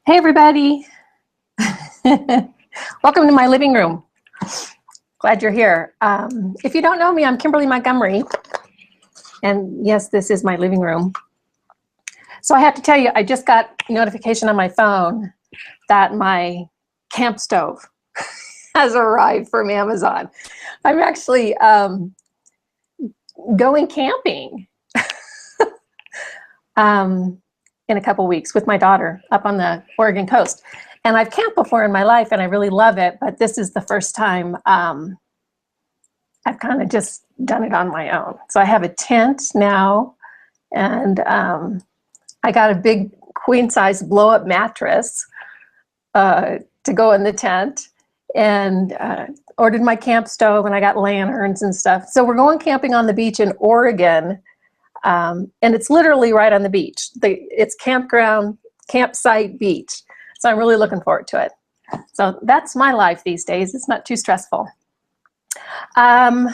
Hey everybody. Welcome to my living room. Glad you're here. If you don't know me, I'm Kimberly Montgomery. And yes, this is my living room. So I have to tell you, I just got a notification on my phone that my camp stove has arrived from Amazon. I'm actually going camping in a couple weeks with my daughter up on the Oregon coast. And I've camped before in my life and I really love it, but this is the first time I've kind of just done it on my own. So I have a tent now, and I got a big queen size blow up mattress to go in the tent, and ordered my camp stove, and I got lanterns and stuff. So we're going camping on the beach in Oregon, and it's literally right on the beach. It's campsite beach. So I'm really looking forward to it. So that's my life these days. It's not too stressful. Let's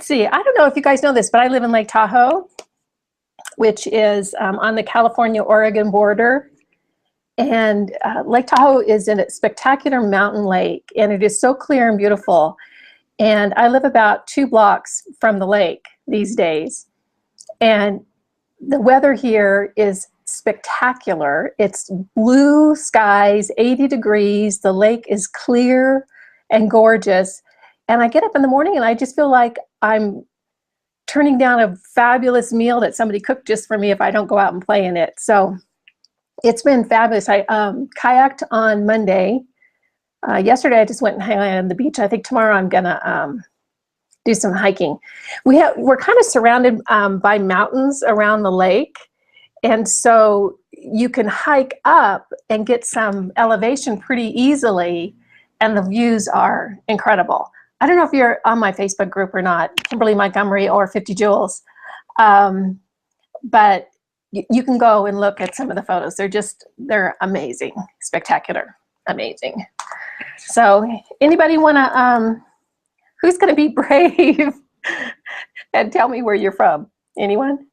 see. I don't know if you guys know this, but I live in Lake Tahoe, which is on the California-Oregon border. And Lake Tahoe is in a spectacular mountain lake, and it is so clear and beautiful. And I live about 2 blocks from the lake these days. And the weather here is spectacular. It's blue skies, 80 degrees. The lake is clear and gorgeous. And I get up in the morning and I just feel like I'm turning down a fabulous meal that somebody cooked just for me if I don't go out and play in it. So it's been fabulous. I kayaked on Monday. Yesterday I just went and hung out on the beach. I think tomorrow I'm gonna do some hiking. We're kind of surrounded by mountains around the lake. And so you can hike up and get some elevation pretty easily, and the views are incredible. I don't know if you're on my Facebook group or not, Kimberly Montgomery or 50 Joules, but you can go and look at some of the photos. They're amazing, spectacular, amazing. So anybody wanna, who's gonna be brave and tell me where you're from? Anyone?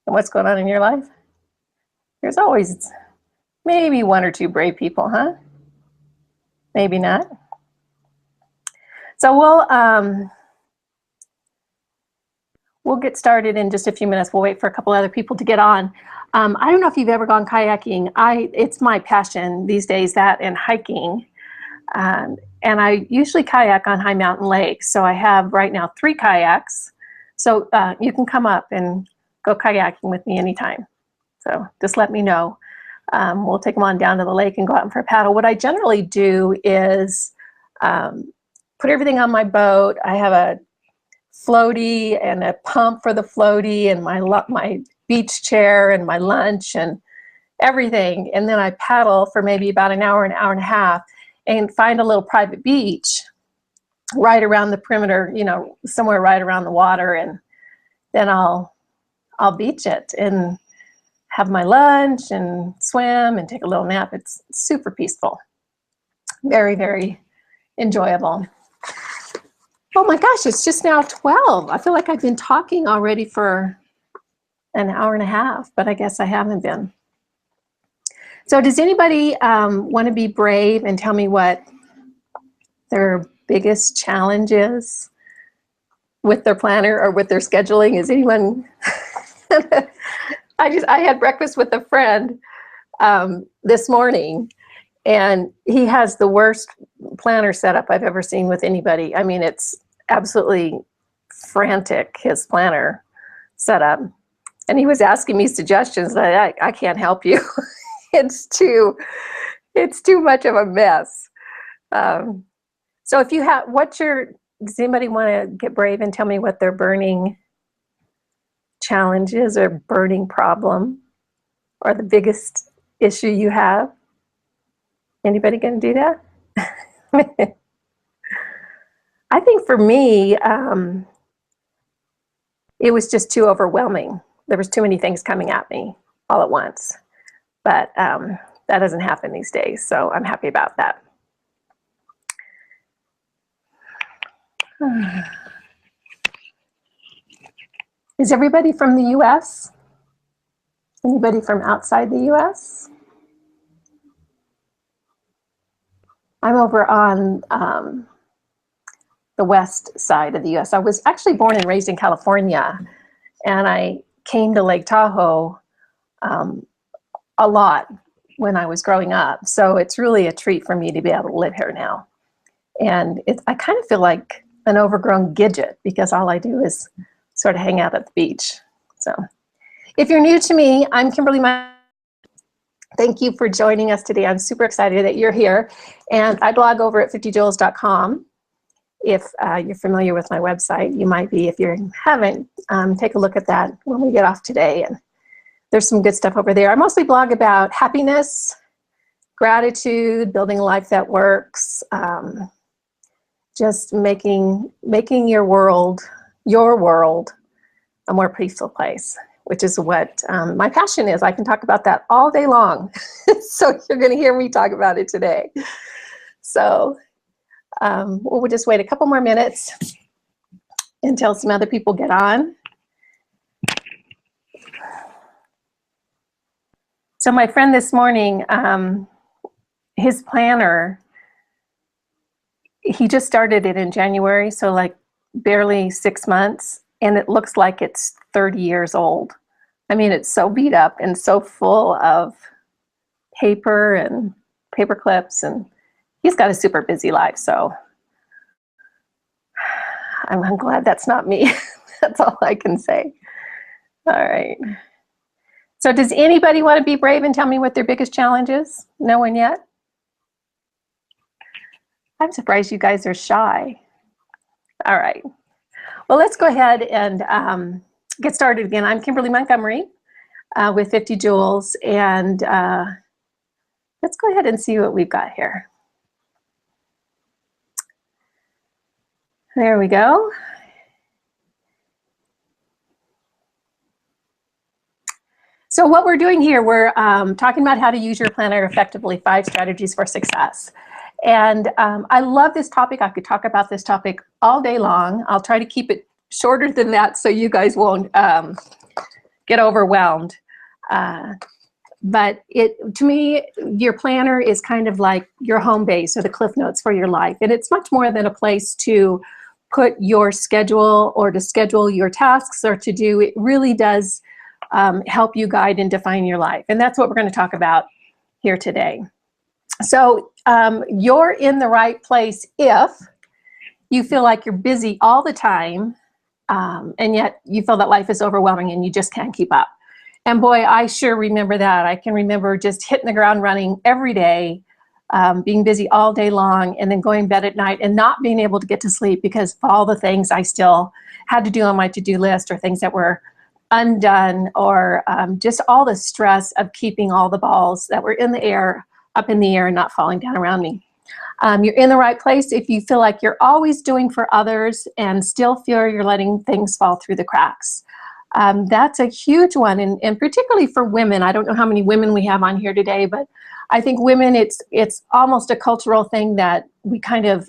And what's going on in your life? There's always maybe 1 or 2 brave people, huh? Maybe not. So we'll get started in just a few minutes. We'll wait for a couple other people to get on. I don't know if you've ever gone kayaking. It's my passion these days, that and hiking. And I usually kayak on high mountain lakes. So I have right now 3 kayaks. So you can come up and go kayaking with me anytime. So just let me know. We'll take them on down to the lake and go out for a paddle. What I generally do is put everything on my boat. I have a floaty and a pump for the floaty, and my beach chair and my lunch and everything. And then I paddle for maybe about an hour and a half, and find a little private beach right around the perimeter, somewhere right around the water, and then I'll beach it and have my lunch and swim and take a little nap. It's super peaceful. Very, very enjoyable. Oh my gosh, it's just now 12. I feel like I've been talking already for an hour and a half, but I guess I haven't been. So does anybody want to be brave and tell me what their biggest challenge is with their planner or with their scheduling? Is anyone? I had breakfast with a friend this morning, and he has the worst planner setup I've ever seen with anybody. I mean, it's absolutely frantic, his planner setup. And he was asking me suggestions that I can't help you. It's too much of a mess. So if you have, does anybody want to get brave and tell me what their burning challenge is, or burning problem, or the biggest issue you have? Anybody gonna do that? I think for me, it was just too overwhelming. There was too many things coming at me all at once. But that doesn't happen these days, so I'm happy about that. Is everybody from the US? Anybody from outside the US? I'm over on the west side of the US. I was actually born and raised in California, and I came to Lake Tahoe a lot when I was growing up. So it's really a treat for me to be able to live here now. And I kind of feel like an overgrown gidget because all I do is sort of hang out at the beach. So if you're new to me, I'm Kimberly. Thank you for joining us today. I'm super excited that you're here. And I blog over at 50joules.com. If you're familiar with my website, you might be. If you haven't, take a look at that when we get off today. And there's some good stuff over there. I mostly blog about happiness, gratitude, building a life that works, just making your world a more peaceful place, which is what my passion is. I can talk about that all day long. So you're going to hear me talk about it today. So we'll just wait a couple more minutes until some other people get on. So my friend this morning, his planner, he just started it in January, so like barely 6 months, and it looks like it's 30 years old. I mean, it's so beat up and so full of paper and paper clips, and he's got a super busy life, so I'm glad that's not me. That's all I can say. All right. So does anybody want to be brave and tell me what their biggest challenge is? No one yet? I'm surprised you guys are shy. All right. Well, let's go ahead and get started again. I'm Kimberly Montgomery with 50 Joules, and let's go ahead and see what we've got here. There we go. So what we're doing here, we're talking about how to use your planner effectively, 5 strategies for success. And I love this topic. I could talk about this topic all day long. I'll try to keep it shorter than that so you guys won't get overwhelmed. But to me, your planner is kind of like your home base or the cliff notes for your life. And it's much more than a place to put your schedule or to schedule your tasks or to do. It really does help you guide and define your life. And that's what we're going to talk about here today. So you're in the right place if you feel like you're busy all the time, and yet you feel that life is overwhelming and you just can't keep up. And boy, I sure remember that. I can remember just hitting the ground running every day, being busy all day long, and then going to bed at night and not being able to get to sleep because of all the things I still had to do on my to-do list, or things that were undone, or just all the stress of keeping all the balls that were in the air up in the air and not falling down around me. You're in the right place if you feel like you're always doing for others and still feel you're letting things fall through the cracks. That's a huge one, and particularly for women. I don't know how many women we have on here today, but I think women, it's almost a cultural thing that we kind of,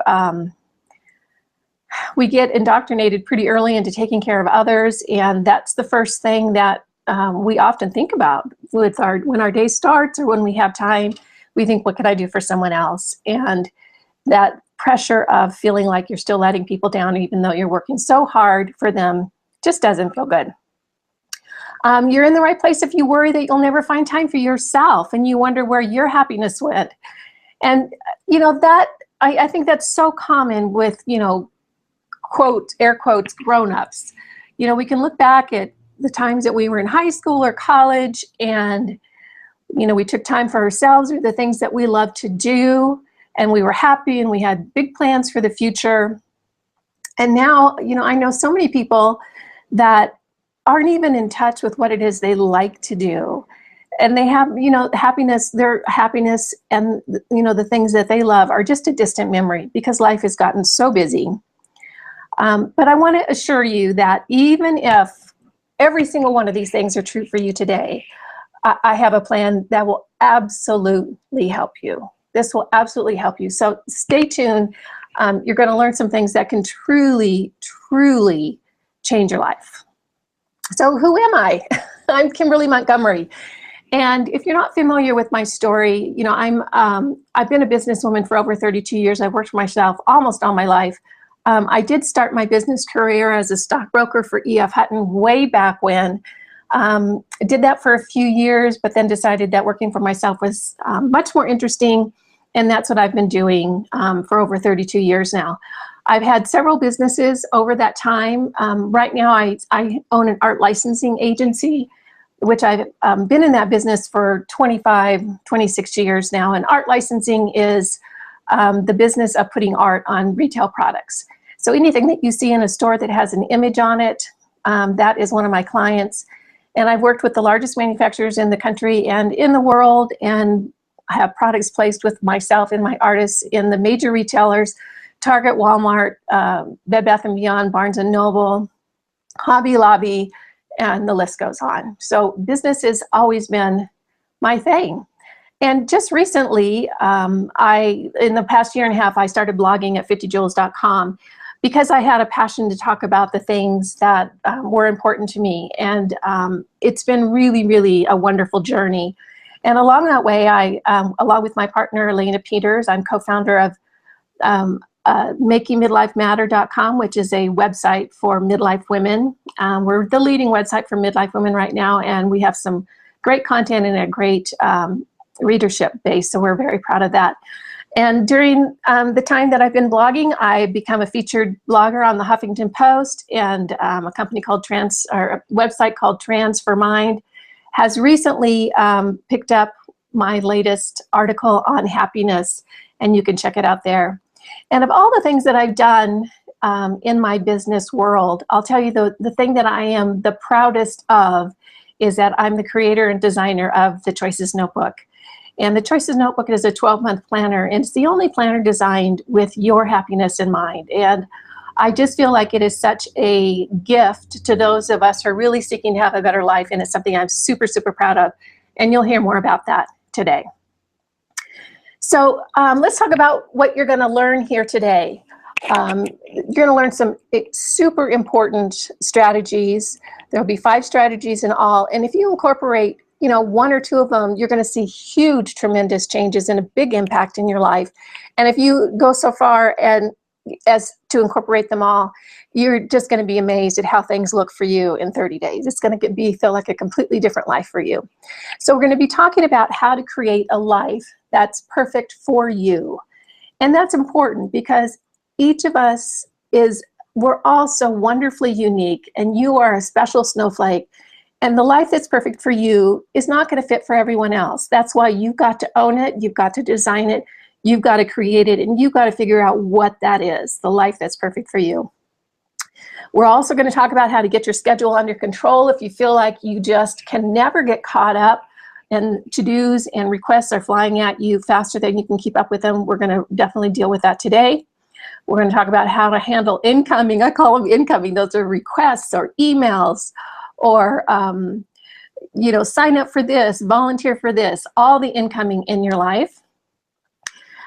we get indoctrinated pretty early into taking care of others, and that's the first thing that we often think about when our day starts or when we have time. We think, what could I do for someone else? And that pressure of feeling like you're still letting people down even though you're working so hard for them just doesn't feel good. You're in the right place if you worry that you'll never find time for yourself and you wonder where your happiness went. And you know, that I think that's so common with, you know, quote, air quotes, grown-ups. You know, we can look back at the times that we were in high school or college, and you know, we took time for ourselves or the things that we love to do, and we were happy and we had big plans for the future. And now, you know, I know so many people that aren't even in touch with what it is they like to do. And they have, you know, happiness, their happiness and, you know, the things that they love are just a distant memory because life has gotten so busy. But I want to assure you that even if every single one of these things are true for you today, I have a plan that will absolutely help you. This will absolutely help you. So stay tuned. You're going to learn some things that can truly, truly change your life. So who am I? I'm Kimberly Montgomery. And if you're not familiar with my story, you know, I've been a businesswoman for over 32 years. I've worked for myself almost all my life. I did start my business career as a stockbroker for E.F. Hutton way back when. I did that for a few years, but then decided that working for myself was much more interesting. And that's what I've been doing for over 32 years now. I've had several businesses over that time. Right now, I own an art licensing agency, which I've been in that business for 26 years now. And art licensing is the business of putting art on retail products. So anything that you see in a store that has an image on it, that is one of my clients. And I've worked with the largest manufacturers in the country and in the world, and I have products placed with myself and my artists in the major retailers: Target, Walmart, Bed Bath & Beyond, Barnes & Noble, Hobby Lobby, and the list goes on. So business has always been my thing. And just recently, in the past year and a half, I started blogging at 50joules.com because I had a passion to talk about the things that were important to me. And it's been really, really a wonderful journey. And along that way, along with my partner, Elena Peters, I'm co-founder of makingmidlifematter.com, which is a website for midlife women. We're the leading website for midlife women right now, and we have some great content and a great readership base, so we're very proud of that. And during the time that I've been blogging, I become a featured blogger on the Huffington Post, and a company called a website called Trans for Mind has recently picked up my latest article on happiness, and you can check it out there. And of all the things that I've done in my business world, I'll tell you the thing that I am the proudest of is that I'm the creator and designer of the Choices Notebook. And the Choices Notebook is a 12-month planner, and it's the only planner designed with your happiness in mind. And I just feel like it is such a gift to those of us who are really seeking to have a better life, and it's something I'm super, super proud of. And you'll hear more about that today. So let's talk about what you're going to learn here today. You're going to learn some super important strategies. There'll be 5 strategies in all. And if you incorporate, you know, 1 or 2 of them, you're going to see huge, tremendous changes and a big impact in your life. And if you go so far as to incorporate them all, you're just going to be amazed at how things look for you in 30 days. It's going to feel like a completely different life for you. So we're going to be talking about how to create a life that's perfect for you. And that's important because each of us we're all so wonderfully unique, and you are a special snowflake. And the life that's perfect for you is not going to fit for everyone else. That's why you've got to own it, you've got to design it, you've got to create it, and you've got to figure out what that is, the life that's perfect for you. We're also going to talk about how to get your schedule under control if you feel like you just can never get caught up and to-dos and requests are flying at you faster than you can keep up with them. We're going to definitely deal with that today. We're going to talk about how to handle incoming. I call them incoming. Those are requests or emails or, you know, sign up for this, volunteer for this, all the incoming in your life.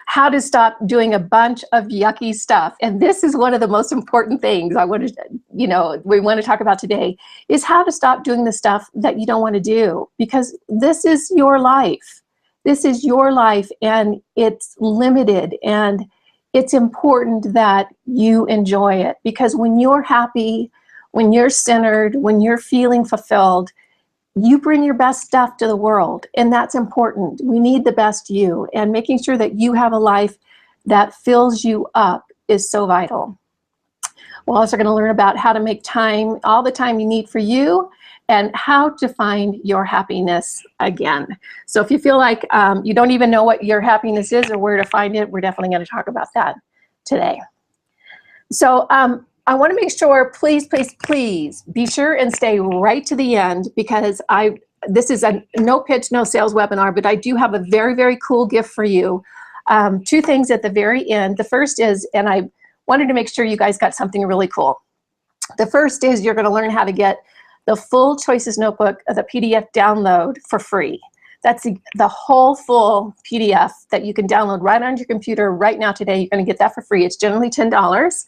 How to stop doing a bunch of yucky stuff. And this is one of the most important things we want to talk about today, is how to stop doing the stuff that you don't want to do, because this is your life. This is your life, and it's limited, and it's important that you enjoy it, because when you're happy, when you're centered, when you're feeling fulfilled, you bring your best stuff to the world, and that's important. We need the best you, and making sure that you have a life that fills you up is so vital. We're also going to learn about how to make time, all the time you need for you, and how to find your happiness again. So if you feel like you don't even know what your happiness is or where to find it, we're definitely going to talk about that today. So I want to make sure, please, please, please be sure and stay right to the end, because this is a no pitch, no sales webinar, but I do have a very, very cool gift for you. 2 things at the very end. The first is, and I wanted to make sure you guys got something really cool. The first is you're going to learn how to get the full Choices Notebook, the PDF download for free. That's the whole full PDF that you can download right on your computer right now today. You're going to get that for free. It's generally $10.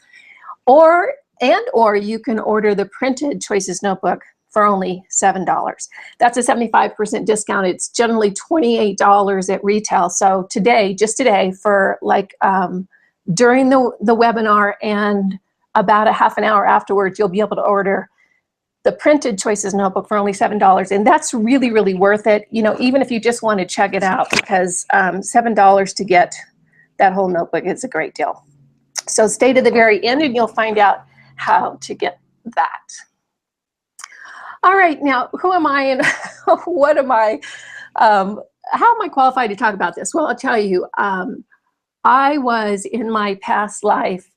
Or you can order the printed Choices Notebook for only $7. That's a 75% discount. It's generally $28 at retail. So today, just today, for like during the webinar and about a half an hour afterwards, you'll be able to order the printed Choices notebook for only $7. And that's really, really worth it. You know, even if you just want to check it out, because $7 to get that whole notebook is a great deal. So stay to the very end and you'll find out how to get that. All right, now who am I and what am I? How am I qualified to talk about this? Well, I'll tell you, I was in my past life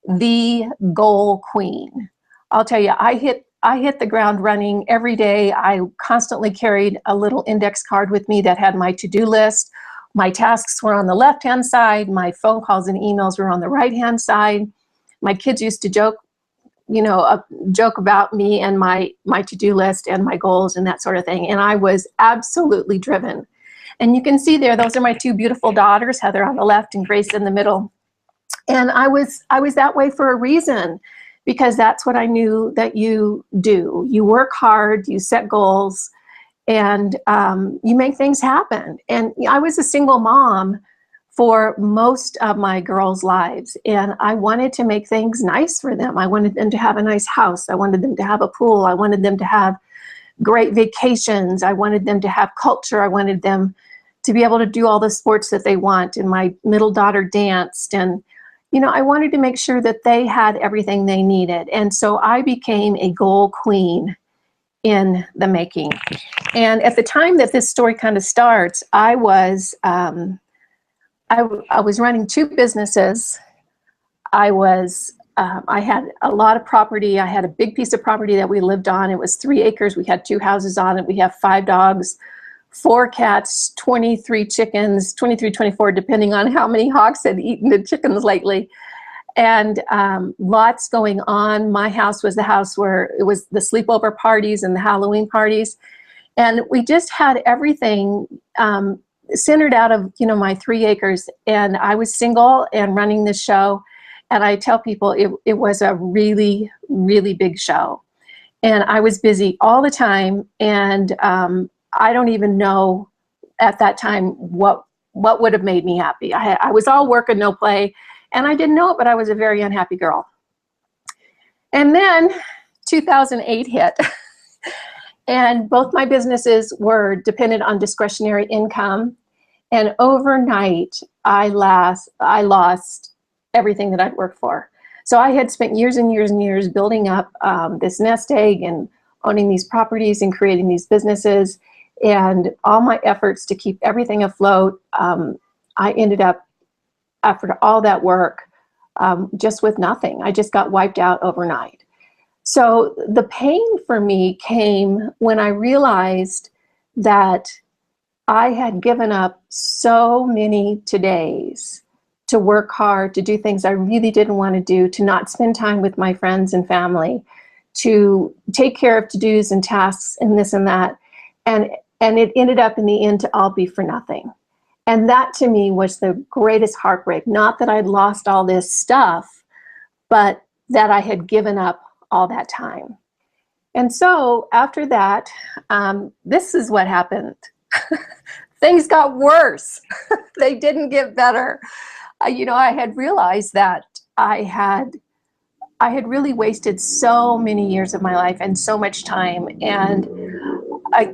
the goal queen. I'll tell you, I hit the ground running every day. I constantly carried a little index card with me that had my to-do list. My tasks were on the left-hand side. My phone calls and emails were on the right-hand side. My kids used to joke, you know, joke about me and my to-do list and my goals and that sort of thing. And I was absolutely driven. And you can see there, those are my two beautiful daughters, Heather on the left and Grace in the middle. And I was that way for a reason, because that's what I knew that you do. You work hard, you set goals, and you make things happen. And I was a single mom for most of my girls' lives, and I wanted to make things nice for them. I wanted them to have a nice house. I wanted them to have a pool. I wanted them to have great vacations. I wanted them to have culture. I wanted them to be able to do all the sports that they want. And my middle daughter danced, and you know, I wanted to make sure that they had everything they needed. And so I became a goal queen in the making. And at the time that this story kind of starts, I was running two businesses. I had a lot of property. I had a big piece of property that we lived on. It was 3 acres. We had 2 houses on it. We have 5 dogs, 4 cats, 23 chickens, 23, 24, depending on how many hawks had eaten the chickens lately. And lots going on. My house was the house where it was the sleepover parties and the Halloween parties. And we just had everything centered out of, you know, my 3 acres. And I was single and running this show. And I tell people it was a really, really big show. And I was busy all the time. And I don't even know at that time what would have made me happy. I was all work and no play, and I didn't know it, but I was a very unhappy girl. And then 2008 hit, and both my businesses were dependent on discretionary income, and overnight I lost everything that I'd worked for. So I had spent years and years and years building up this nest egg and owning these properties and creating these businesses. And all my efforts to keep everything afloat, I ended up, after all that work, just with nothing. I just got wiped out overnight. So the pain for me came when I realized that I had given up so many todays to work hard, to do things I really didn't want to do, to not spend time with my friends and family, to take care of to-dos and tasks and this and that. And it ended up in the end to all be for nothing. And that to me was the greatest heartbreak. Not that I'd lost all this stuff, but that I had given up all that time. And so after that, this is what happened. Things got worse. They didn't get better. You know, I had realized that I had really wasted so many years of my life and so much time. And,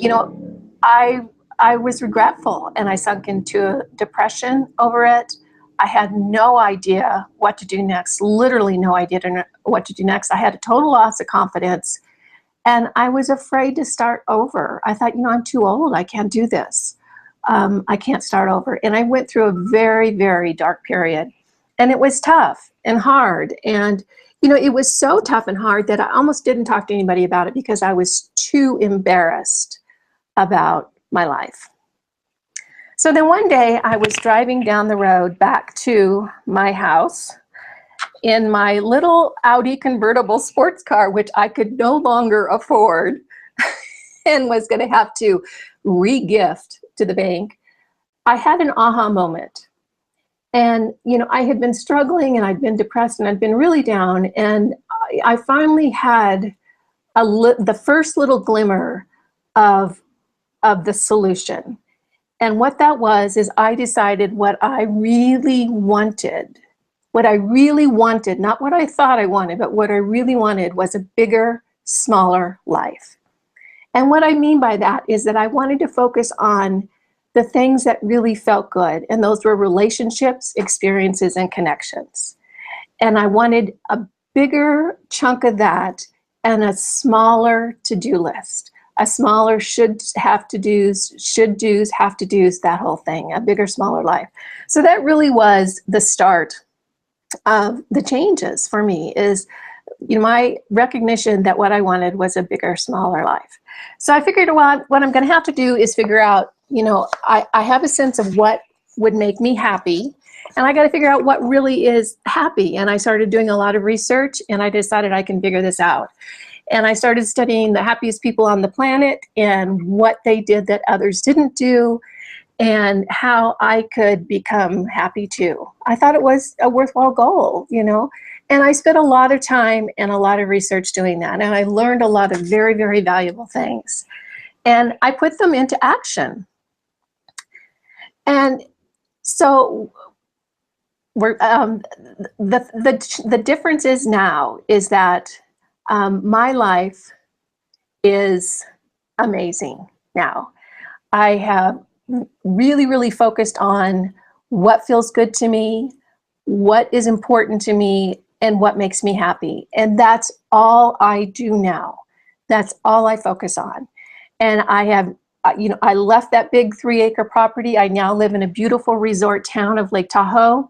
you know, I was regretful, and I sunk into a depression over it. I had no idea what to do next, literally no idea what to do next. I had a total loss of confidence, and I was afraid to start over. I thought, you know, I'm too old. I can't do this. I can't start over. And I went through a very, very dark period, and it was tough and hard. And, you know, it was so tough and hard that I almost didn't talk to anybody about it because I was too embarrassed about my life. So then one day I was driving down the road back to my house in my little Audi convertible sports car, which I could no longer afford and was going to have to re-gift to the bank. I had an aha moment. And, you know, I had been struggling and I'd been depressed and I'd been really down. And I finally had the first little glimmer of the solution. And what that was is I decided what I really wanted. What I really wanted, not what I thought I wanted, but what I really wanted was a bigger, smaller life. And what I mean by that is that I wanted to focus on the things that really felt good. And those were relationships, experiences, and connections. And I wanted a bigger chunk of that and a smaller to-do list. A smaller should have to do's, should do's, have to do's, that whole thing, a bigger, smaller life. So that really was the start of the changes for me, is my recognition that what I wanted was a bigger, smaller life. So I figured what I'm going to have to do is figure out, I have a sense of what would make me happy, and I got to figure out what really is happy. And I started doing a lot of research, and I decided I can figure this out. And I started studying the happiest people on the planet and what they did that others didn't do, and how I could become happy too. I thought it was a worthwhile goal, and I spent a lot of time and a lot of research doing that. And I learned a lot of very, very valuable things. And I put them into action. And so the difference is now is that my life is amazing now. I have really, really focused on what feels good to me, what is important to me, and what makes me happy. And that's all I do now. That's all I focus on. And I have, I left that big 3-acre property. I now live in a beautiful resort town of Lake Tahoe.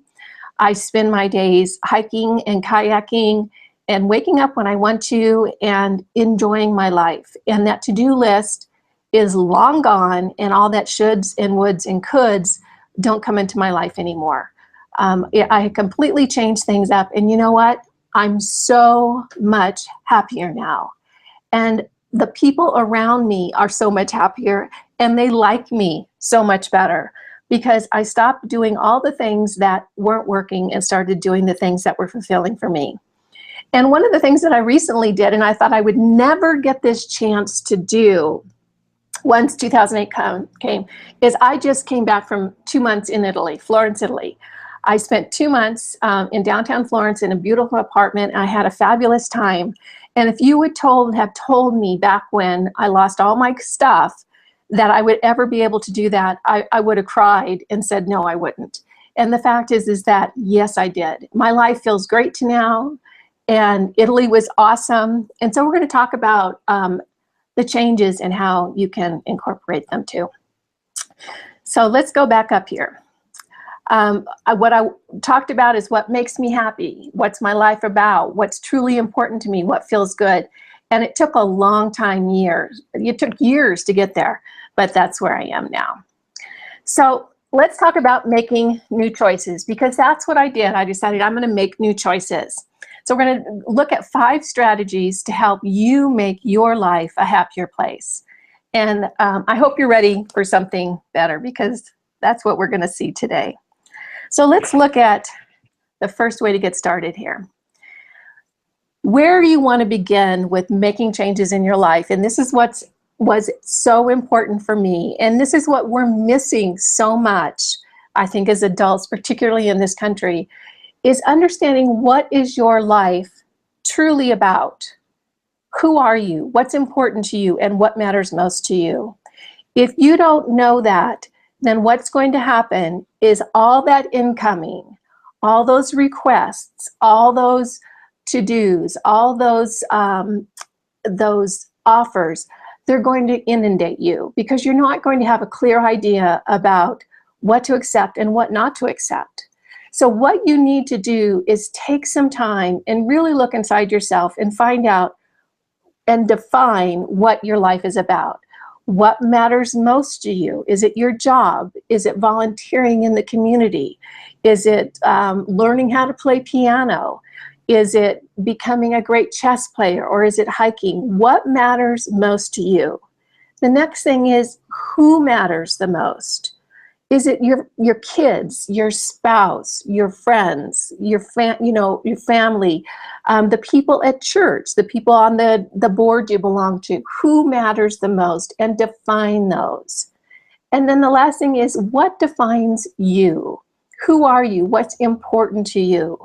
I spend my days hiking and kayaking and waking up when I want to and enjoying my life. And that to-do list is long gone, and all that shoulds and woulds and coulds don't come into my life anymore. I completely changed things up, and you know what? I'm so much happier now. And the people around me are so much happier, and they like me so much better, because I stopped doing all the things that weren't working and started doing the things that were fulfilling for me. And one of the things that I recently did, and I thought I would never get this chance to do once 2008 came, is I just came back from 2 months in Italy, Florence, Italy. I spent 2 months in downtown Florence in a beautiful apartment. And I had a fabulous time. And if you would have told me back when I lost all my stuff that I would ever be able to do that, I would have cried and said, no, I wouldn't. And the fact is that, yes, I did. My life feels great to now. And Italy was awesome. And so we're going to talk about the changes and how you can incorporate them too. So let's go back up here. What I talked about is what makes me happy, what's my life about, what's truly important to me, what feels good. And it took a long time, years. It took years to get there, but that's where I am now. So let's talk about making new choices, because that's what I did. I decided I'm going to make new choices. So we're going to look at 5 strategies to help you make your life a happier place. And I hope you're ready for something better, because that's what we're going to see today. So let's look at the first way to get started here. Where you want to begin with making changes in your life, and this is what was so important for me, and this is what we're missing so much, I think, as adults, particularly in this country, is understanding what is your life truly about. Who are you? What's important to you? And what matters most to you? If you don't know that, then what's going to happen is all that incoming, all those requests, all those to-dos, all those offers, they're going to inundate you, because you're not going to have a clear idea about what to accept and what not to accept. So what you need to do is take some time and really look inside yourself and find out and define what your life is about. What matters most to you? Is it your job? Is it volunteering in the community? Is it learning how to play piano? Is it becoming a great chess player? Or is it hiking? What matters most to you? The next thing is, who matters the most? Is it your kids, your spouse, your friends, your family, The people at church, the people on the board you belong to, who matters the most, and define those. And then the last thing is, what defines you? Who are you? What's important to you?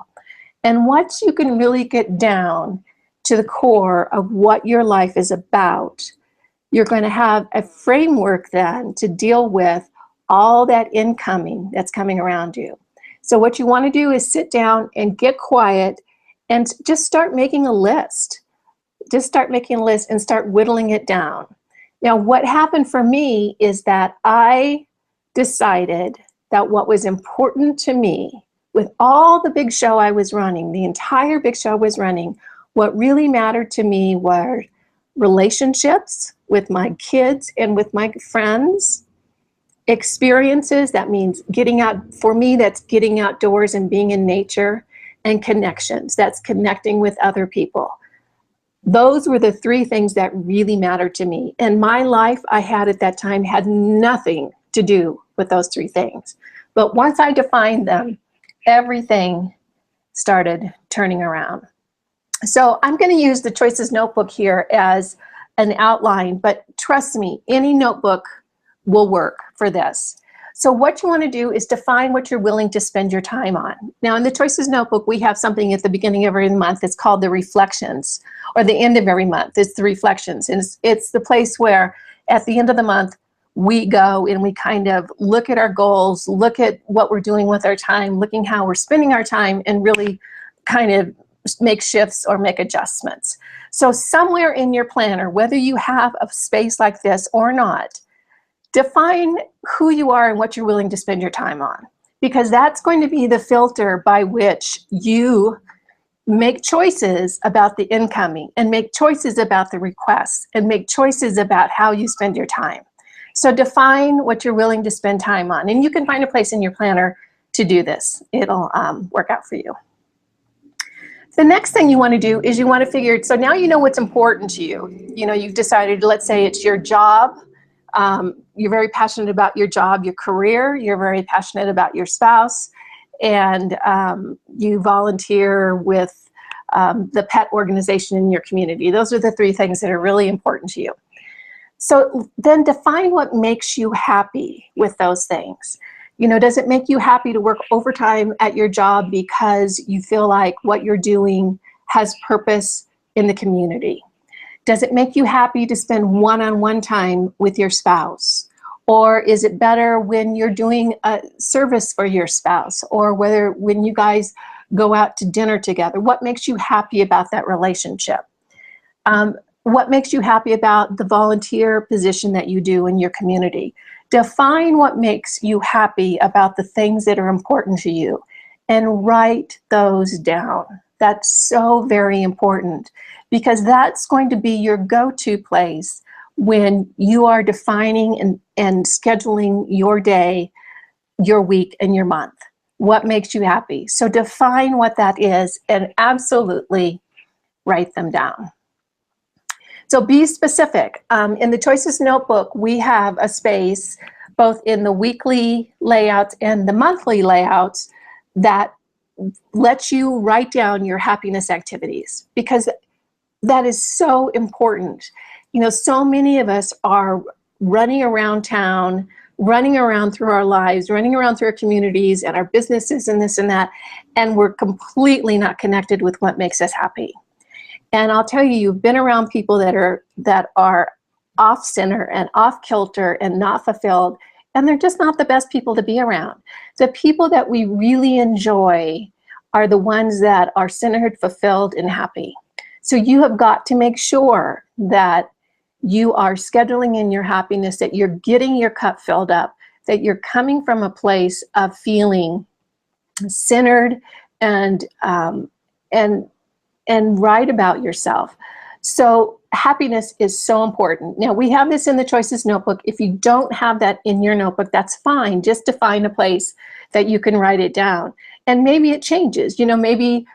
And once you can really get down to the core of what your life is about, you're going to have a framework then to deal with all that incoming that's coming around you. So what you want to do is sit down and get quiet and just start making a list. Just start making a list and start whittling it down. Now, what happened for me is that I decided that what was important to me, with all the big show I was running, the entire big show I was running, what really mattered to me were relationships with my kids and with my friends, experiences, that means getting out, for me, that's getting outdoors and being in nature, and connections, that's connecting with other people. Those were the three things that really mattered to me. And my life I had at that time had nothing to do with those three things. But once I defined them, everything started turning around. So I'm going to use the Choices notebook here as an outline, but trust me, any notebook will work for this. So what you want to do is define what you're willing to spend your time on. Now in the Choices notebook, we have something at the beginning of every month. It's called the reflections, or the end of every month. It's the reflections. And it's the place where at the end of the month, we go and we kind of look at our goals, look at what we're doing with our time, looking how we're spending our time, and really kind of make shifts or make adjustments. So somewhere in your planner, whether you have a space like this or not, define who you are and what you're willing to spend your time on, because that's going to be the filter by which you make choices about the incoming, and make choices about the requests, and make choices about how you spend your time. So define what you're willing to spend time on, and you can find a place in your planner to do this. It'll work out for you. The next thing you want to do is you want to figure, so now you know what's important to you. You know, you've decided, let's say it's your job. You're very passionate about your job, your career. You're very passionate about your spouse, and you volunteer with the pet organization in your community. Those are the three things that are really important to you. So then define what makes you happy with those things. You know, does it make you happy to work overtime at your job because you feel like what you're doing has purpose in the community? Does it make you happy to spend one-on-one time with your spouse? Or is it better when you're doing a service for your spouse, or when you guys go out to dinner together? What makes you happy about that relationship? What makes you happy about the volunteer position that you do in your community? Define what makes you happy about the things that are important to you, and write those down. That's so very important, because that's going to be your go-to place when you are defining and scheduling your day, your week, and your month. What makes you happy? So define what that is and absolutely write them down. So be specific. In the Choices notebook, we have a space both in the weekly layouts and the monthly layouts that lets you write down your happiness activities, because that is so important. You know, so many of us are running around town, running around through our lives, running around through our communities and our businesses and this and that, and we're completely not connected with what makes us happy. And I'll tell you, you've been around people that are off center and off kilter and not fulfilled, and they're just not the best people to be around. The people that we really enjoy are the ones that are centered, fulfilled, and happy. So you have got to make sure that you are scheduling in your happiness, that you're getting your cup filled up, that you're coming from a place of feeling centered and right about yourself. So happiness is so important. Now, we have this in the Choices notebook. If you don't have that in your notebook, that's fine. Just to find a place that you can write it down. And maybe it changes. You know, maybe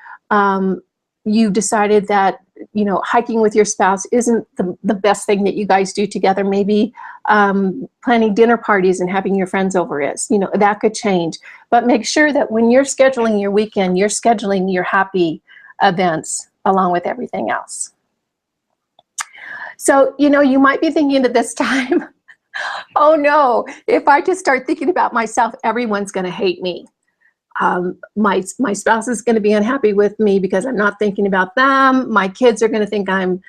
you decided that, you know, hiking with your spouse isn't the best thing that you guys do together. Maybe planning dinner parties and having your friends over is, you know, that could change. But make sure that when you're scheduling your weekend, you're scheduling your happy events along with everything else. So, you might be thinking at this time, oh no, if I just start thinking about myself, everyone's going to hate me. My spouse is going to be unhappy with me because I'm not thinking about them. My kids are going to think I'm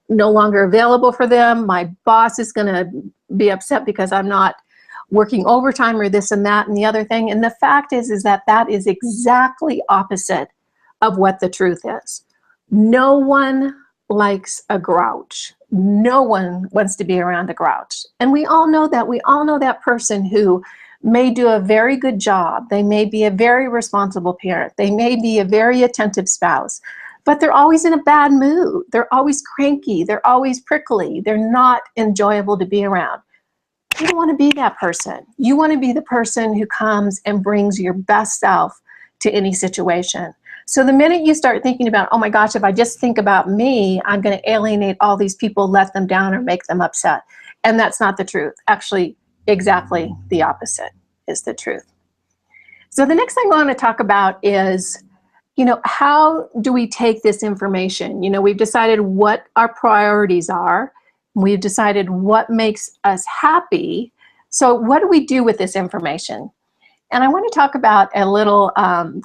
no longer available for them. My boss is going to be upset because I'm not working overtime or this and that and the other thing. And the fact is that is exactly opposite of what the truth is. No one likes a grouch. No one wants to be around a grouch. And we all know that. We all know that person who may do a very good job. They may be a very responsible parent. They may be a very attentive spouse, but they're always in a bad mood. They're always cranky. They're always prickly. They're not enjoyable to be around. You don't want to be that person. You want to be the person who comes and brings your best self to any situation. So the minute you start thinking about, oh my gosh, if I just think about me, I'm going to alienate all these people, let them down, or make them upset. And that's not the truth. Actually, exactly the opposite is the truth. So the next thing I want to talk about is, how do we take this information? We've decided what our priorities are. We've decided what makes us happy. So what do we do with this information? And I want to talk about a little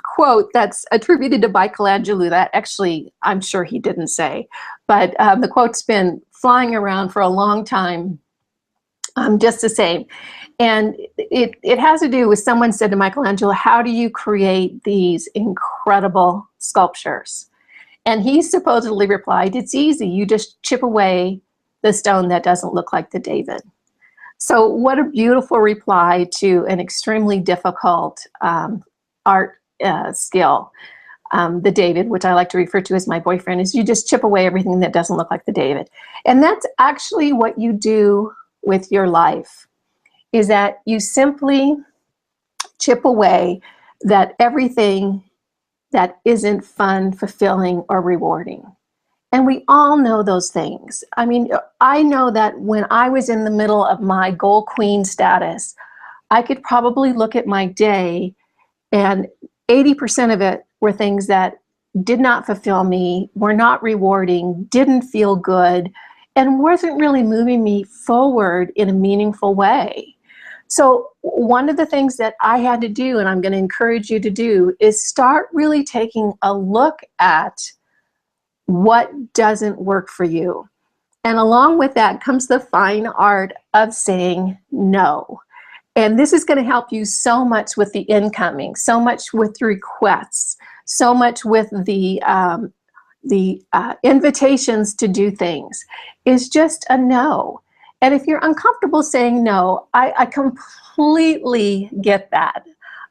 quote that's attributed to Michelangelo that actually I'm sure he didn't say, but the quote's been flying around for a long time, just the same. And it has to do with someone said to Michelangelo, how do you create these incredible sculptures? And he supposedly replied, it's easy. You just chip away the stone that doesn't look like the David. So what a beautiful reply to an extremely difficult art skill. The David, which I like to refer to as my boyfriend, is you just chip away everything that doesn't look like the David. And that's actually what you do with your life, is that you simply chip away that everything that isn't fun, fulfilling, or rewarding. And we all know those things. I mean, I know that when I was in the middle of my goal queen status, I could probably look at my day and 80% of it were things that did not fulfill me, were not rewarding, didn't feel good, and wasn't really moving me forward in a meaningful way. So one of the things that I had to do, and I'm going to encourage you to do, is start really taking a look at what doesn't work for you. And along with that comes the fine art of saying no. And this is going to help you so much with the incoming, so much with requests, so much with the invitations to do things. Is just a no. And if you're uncomfortable saying no, I completely get that.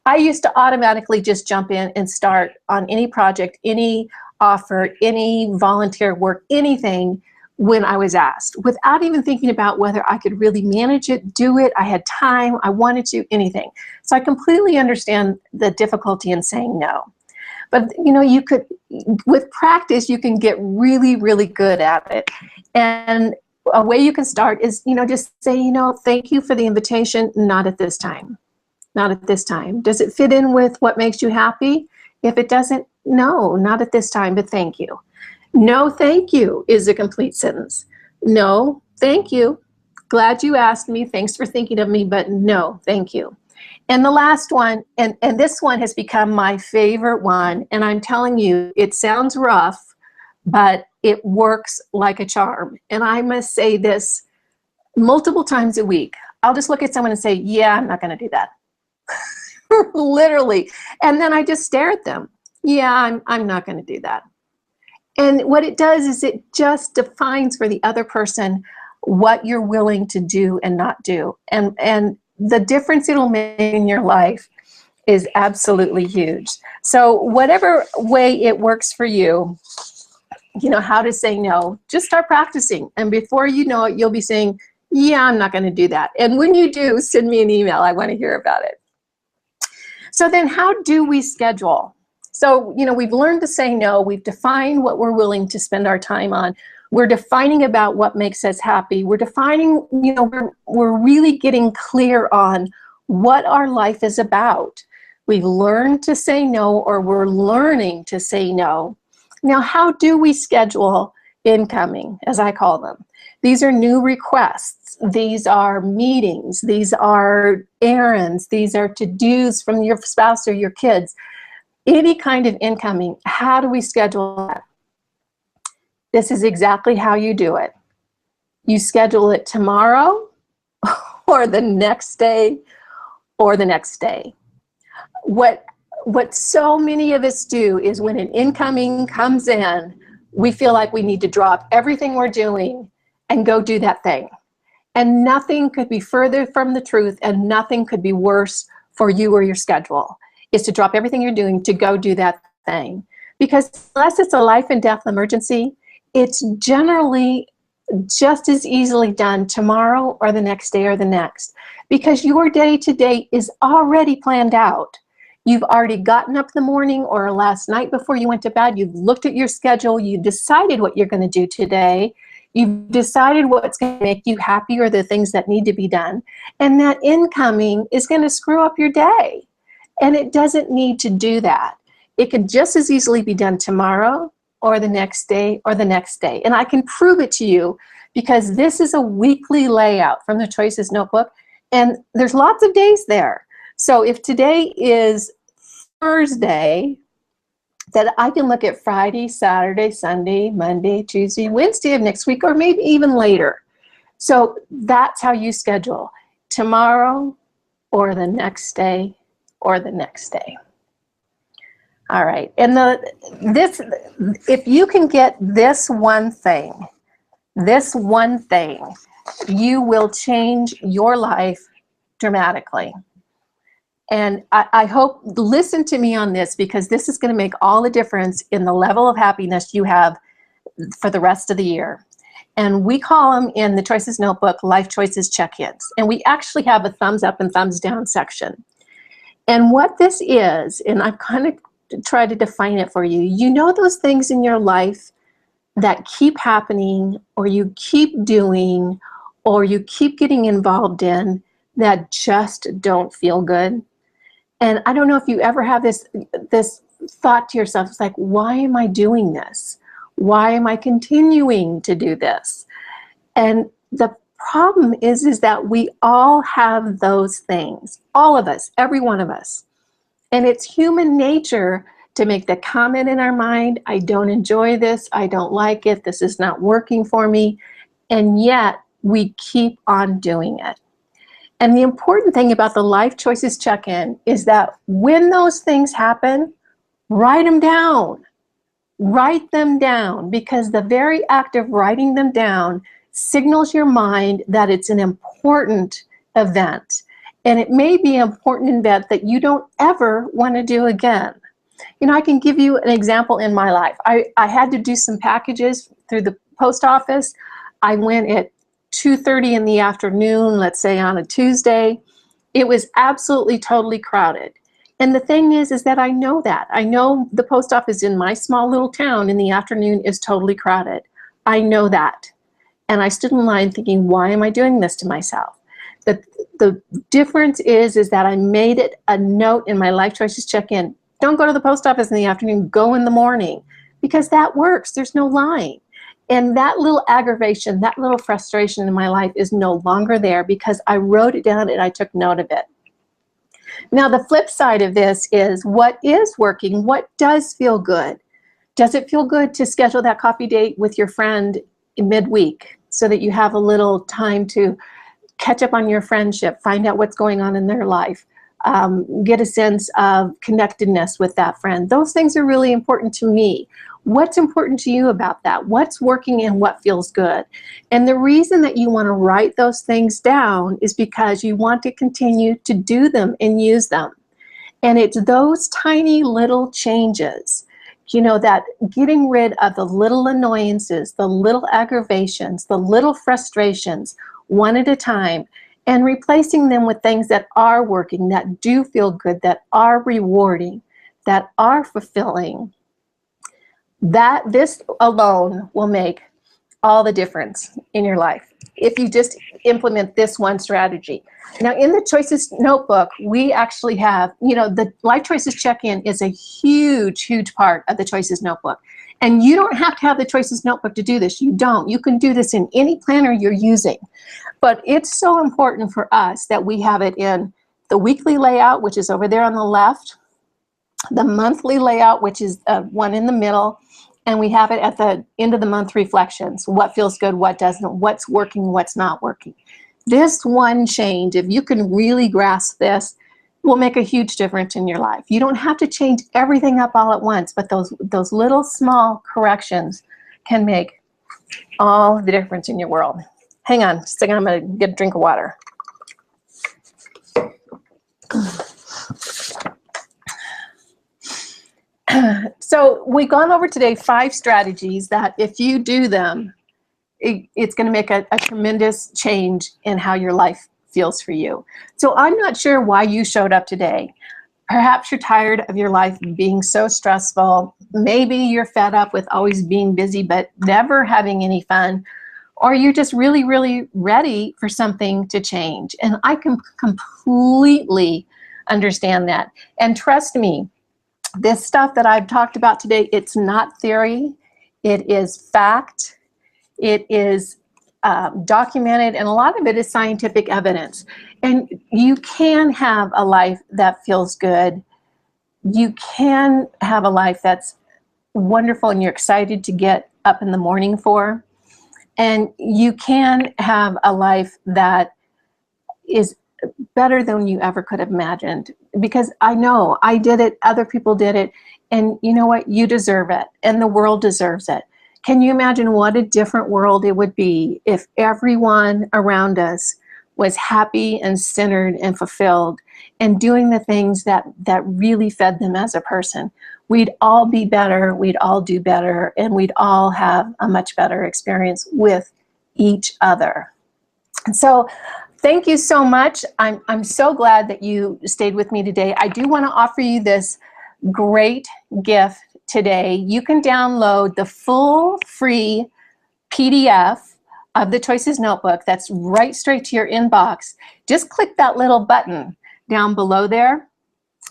I used to automatically just jump in and start on any project, any offer, any volunteer work, anything when I was asked, without even thinking about whether I could really manage it, do it, I had time, I wanted to, anything. So I completely understand the difficulty in saying no. But you could, with practice, you can get really, really good at it. And a way you can start is, just say, thank you for the invitation, not at this time. Not at this time. Does it fit in with what makes you happy? If it doesn't, no, not at this time, but thank you. No, thank you is a complete sentence. No, thank you. Glad you asked me. Thanks for thinking of me, but no, thank you. And the last one, and this one has become my favorite one, and I'm telling you, it sounds rough, but it works like a charm. And I must say this multiple times a week. I'll just look at someone and say, yeah, I'm not going to do that. Literally. And then I just stare at them. Yeah, I'm not going to do that. And what it does is it just defines for the other person what you're willing to do and not do. And the difference it'll make in your life is absolutely huge. So whatever way it works for you, how to say no, just start practicing. And before you know it, you'll be saying, yeah, I'm not going to do that. And when you do, send me an email. I want to hear about it. So then how do we schedule? So, we've learned to say no. We've defined what we're willing to spend our time on. We're defining about what makes us happy. We're defining, we're really getting clear on what our life is about. We've learned to say no, or we're learning to say no. Now, how do we schedule incoming, as I call them? These are new requests. These are meetings. These are errands. These are to-dos from your spouse or your kids. Any kind of incoming, how do we schedule that? This is exactly how you do it. You schedule it tomorrow or the next day or the next day. What so many of us do is when an incoming comes in, we feel like we need to drop everything we're doing and go do that thing. And nothing could be further from the truth, and nothing could be worse for you or your schedule, is to drop everything you're doing to go do that thing. Because unless it's a life and death emergency, it's generally just as easily done tomorrow or the next day or the next, because your day to day is already planned out. You've already gotten up in the morning or last night before you went to bed. You've looked at your schedule. You decided what you're going to do today. You've decided what's going to make you happy or the things that need to be done. And that incoming is going to screw up your day. And it doesn't need to do that. It could just as easily be done tomorrow or the next day or the next day. And I can prove it to you because this is a weekly layout from the Choices Notebook. And there's lots of days there. So if today is Thursday, that I can look at Friday, Saturday, Sunday, Monday, Tuesday, Wednesday of next week, or maybe even later. So that's how you schedule tomorrow or the next day or the next day. All right, and if you can get this one thing, you will change your life dramatically. And I hope, listen to me on this, because this is going to make all the difference in the level of happiness you have for the rest of the year. And we call them in the Choices Notebook Life Choices Check-ins. And we actually have a thumbs up and thumbs down section. And what this is, and I've kind of tried to define it for you, you know those things in your life that keep happening, or you keep doing, or you keep getting involved in, that just don't feel good? And I don't know if you ever have this thought to yourself, it's like, why am I doing this? Why am I continuing to do this? And the problem is that we all have those things, all of us, every one of us. And it's human nature to make the comment in our mind, I don't enjoy this, I don't like it, this is not working for me, and yet we keep on doing it. And the important thing about the Life Choices Check-in is that when those things happen, write them down. Write them down, because the very act of writing them down signals your mind that it's an important event. And it may be an important event that you don't ever want to do again. You know, I can give you an example in my life. I had to do some packages through the post office. I went at 2:30 in the afternoon, let's say on a Tuesday. It was absolutely totally crowded. And the thing is that I know that. I know the post office in my small little town in the afternoon is totally crowded. I know that. And I stood in line thinking, why am I doing this to myself? The difference is that I made it a note in my Life Choices Check-in. Don't go to the post office in the afternoon, go in the morning, because that works. There's no line. And that little aggravation, that little frustration in my life is no longer there, because I wrote it down and I took note of it. Now, the flip side of this is what is working, what does feel good. Does it feel good to schedule that coffee date with your friend in midweek so that you have a little time to catch up on your friendship, find out what's going on in their life, get a sense of connectedness with that friend? Those things are really important to me. What's important to you about that? What's working and what feels good? And the reason that you want to write those things down is because you want to continue to do them and use them. And it's those tiny little changes, you know, that getting rid of the little annoyances, the little aggravations, the little frustrations, one at a time, and replacing them with things that are working, that do feel good, that are rewarding, that are fulfilling. That this alone will make all the difference in your life if you just implement this one strategy. Now, in the Choices Notebook, we actually have, you know, the Life Choices Check-in is a huge, huge part of the Choices Notebook. And you don't have to have the Choices Notebook to do this. You don't. You can do this in any planner you're using. But it's so important for us that we have it in the weekly layout, which is over there on the left, the monthly layout, which is one in the middle, and we have it at the end of the month reflections. What feels good, what doesn't, what's working, what's not working. This one change, if you can really grasp this, will make a huge difference in your life. You don't have to change everything up all at once, but those little small corrections can make all the difference in your world. Hang on just a second, I'm gonna get a drink of water. So we've gone over today 5 strategies that if you do them, it's going to make a tremendous change in how your life feels for you. So I'm not sure why you showed up today. Perhaps you're tired of your life being so stressful. Maybe you're fed up with always being busy but never having any fun. Or you're just really, really ready for something to change. And I can completely understand that. And trust me, this stuff that I've talked about today, it's not theory. It is fact. It is documented, and a lot of it is scientific evidence. And you can have a life that feels good. You can have a life that's wonderful and you're excited to get up in the morning for. And you can have a life that is better than you ever could have imagined. Because I know I did it, other people did it, and you know what? You deserve it, and the world deserves it. Can you imagine what a different world it would be if everyone around us was happy and centered and fulfilled and doing the things that really fed them as a person? We'd all be better, we'd all do better, and we'd all have a much better experience with each other. And so thank you so much. I'm so glad that you stayed with me today. I do want to offer you this great gift today. You can download the full free PDF of the Choices Notebook. That's right straight to your inbox. Just click that little button down below there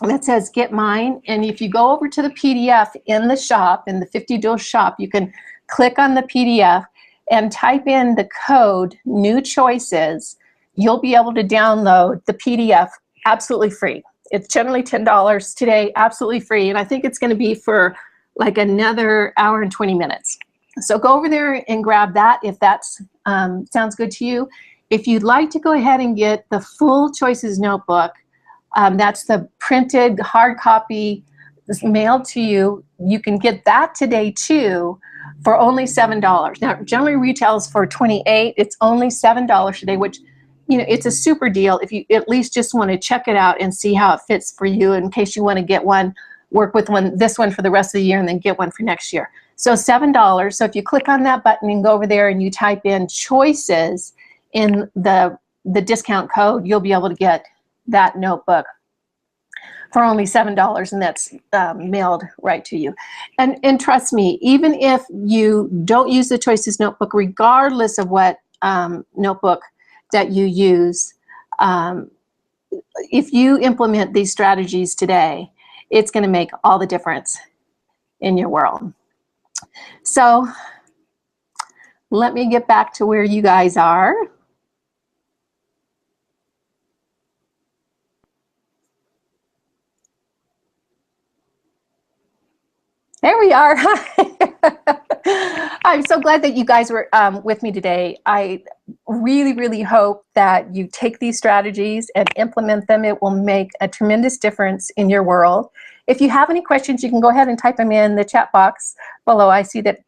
that says Get Mine. And if you go over to the PDF in the shop, in the 50 Dual shop, you can click on the PDF and type in the code New Choices. You'll be able to download the PDF absolutely free. It's generally $10 today, absolutely free. And I think it's going to be for like another hour and 20 minutes. So go over there and grab that if that sounds good to you. If you'd like to go ahead and get the full Choices Notebook, that's the printed hard copy mailed to you. You can get that today too for only $7. Now, generally retails for $28. It's only $7 today, which, you know, it's a super deal if you at least just want to check it out and see how it fits for you in case you want to get one, work with this one for the rest of the year and then get one for next year. So $7. So if you click on that button and go over there and you type in Choices in the discount code, you'll be able to get that notebook for only $7, and that's mailed right to you. And trust me, even if you don't use the Choices Notebook, regardless of what notebook that you use, if you implement these strategies today, it's going to make all the difference in your world. So let me get back to where you guys are. There we are. I'm so glad that you guys were with me today. I really, really hope that you take these strategies and implement them. It will make a tremendous difference in your world. If you have any questions, you can go ahead and type them in the chat box below. I see that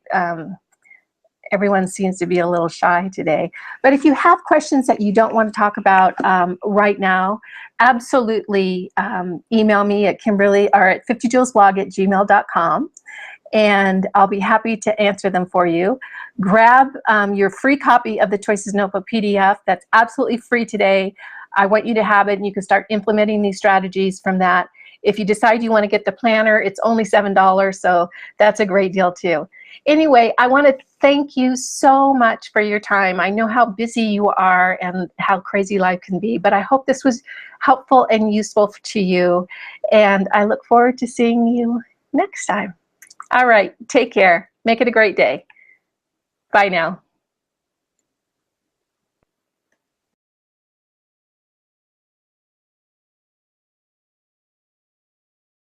everyone seems to be a little shy today. But if you have questions that you don't want to talk about right now, absolutely email me at Kimberly or at 50joulesblog@gmail.com. And I'll be happy to answer them for you. Grab your free copy of the Choices Notebook PDF. That's absolutely free today. I want you to have it, and you can start implementing these strategies from that. If you decide you want to get the planner, it's only $7, so that's a great deal too. Anyway, I want to thank you so much for your time. I know how busy you are and how crazy life can be, but I hope this was helpful and useful to you, and I look forward to seeing you next time. All right, take care. Make it a great day. Bye now.